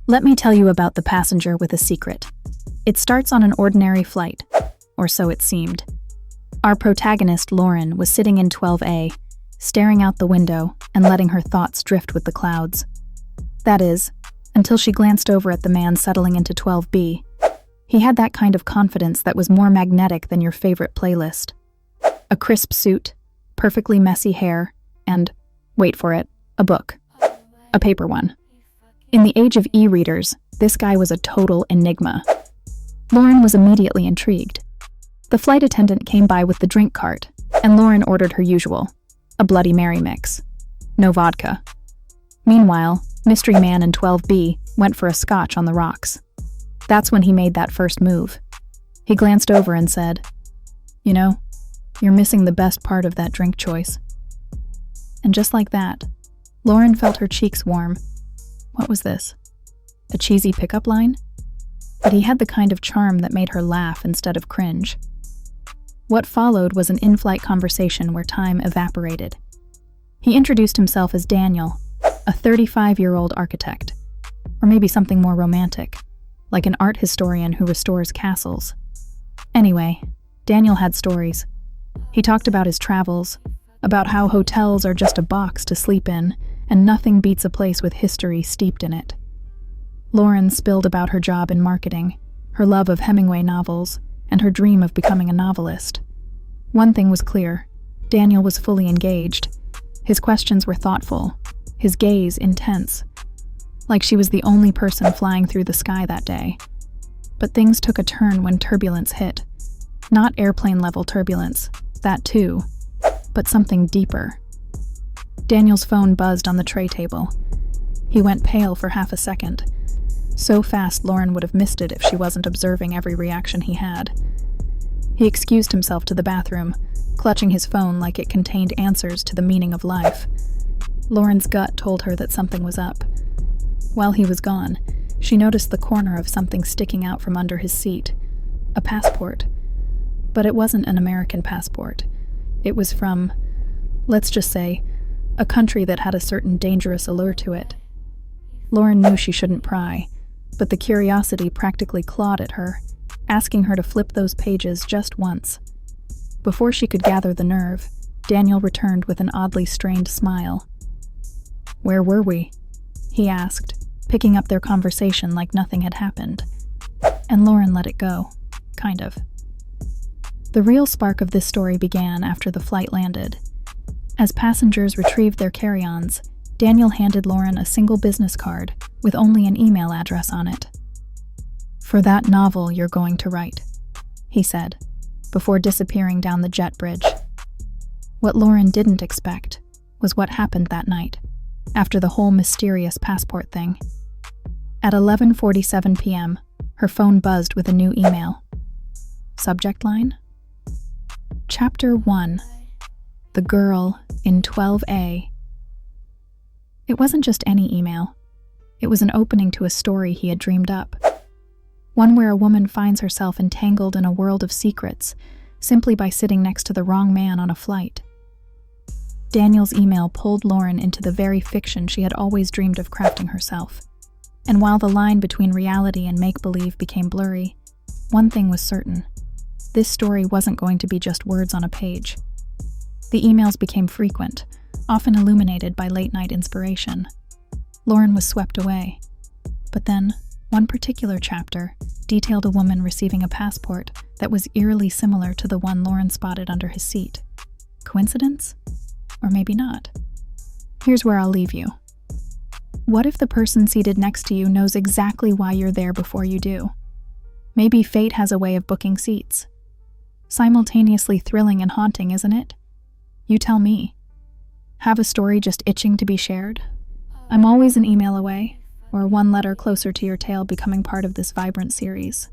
Let me tell you about the passenger with a secret. It starts on an ordinary flight, or so it seemed. Our protagonist, Lauren, was sitting in 12A, staring out the window and letting her thoughts drift with the clouds. That is, until she glanced over at the man settling into 12B. He had that kind of confidence that was more magnetic than your favorite playlist. A crisp suit, perfectly messy hair, and, wait for it, a book. A paper one. In the age of e-readers, this guy was a total enigma. Lauren was immediately intrigued. The flight attendant came by with the drink cart, and Lauren ordered her usual, a Bloody Mary mix. No vodka. Meanwhile, mystery man in 12B went for a scotch on the rocks. That's when he made that first move. He glanced over and said, "You know, you're missing the best part of that drink choice." And just like that, Lauren felt her cheeks warm. What was this? A cheesy pickup line? But he had the kind of charm that made her laugh instead of cringe. What followed was an in-flight conversation where time evaporated. He introduced himself as Daniel, a 35-year-old architect, or maybe something more romantic, like an art historian who restores castles. Anyway, Daniel had stories. He talked about his travels, about how hotels are just a box to sleep in, and nothing beats a place with history steeped in it. Lauren spilled about her job in marketing, her love of Hemingway novels, and her dream of becoming a novelist. One thing was clear: Daniel was fully engaged. His questions were thoughtful, his gaze intense, like she was the only person flying through the sky that day. But things took a turn when turbulence hit. Not airplane-level turbulence, that too, but something deeper. Daniel's phone buzzed on the tray table. He went pale for half a second. So fast Lauren would have missed it if she wasn't observing every reaction he had. He excused himself to the bathroom, clutching his phone like it contained answers to the meaning of life. Lauren's gut told her that something was up. While he was gone, she noticed the corner of something sticking out from under his seat. A passport. But it wasn't an American passport. It was from, let's just say, a country that had a certain dangerous allure to it. Lauren knew she shouldn't pry, but the curiosity practically clawed at her, asking her to flip those pages just once. Before she could gather the nerve, Daniel returned with an oddly strained smile. "Where were we?" he asked, picking up their conversation like nothing had happened. And Lauren let it go, kind of. The real spark of this story began after the flight landed. As passengers retrieved their carry-ons, Daniel handed Lauren a single business card with only an email address on it. "For that novel you're going to write," he said, before disappearing down the jet bridge. What Lauren didn't expect was what happened that night, after the whole mysterious passport thing. At 11:47 p.m., her phone buzzed with a new email. Subject line? Chapter 1. The Girl in 12A. It wasn't just any email. It was an opening to a story he had dreamed up. One where a woman finds herself entangled in a world of secrets simply by sitting next to the wrong man on a flight. Daniel's email pulled Lauren into the very fiction she had always dreamed of crafting herself. And while the line between reality and make-believe became blurry, one thing was certain. This story wasn't going to be just words on a page. The emails became frequent, often illuminated by late-night inspiration. Lauren was swept away. But then, one particular chapter detailed a woman receiving a passport that was eerily similar to the one Lauren spotted under his seat. Coincidence? Or maybe not. Here's where I'll leave you. What if the person seated next to you knows exactly why you're there before you do? Maybe fate has a way of booking seats. Simultaneously thrilling and haunting, isn't it? You tell me. Have a story just itching to be shared? I'm always an email away, or one letter closer to your tale becoming part of this vibrant series.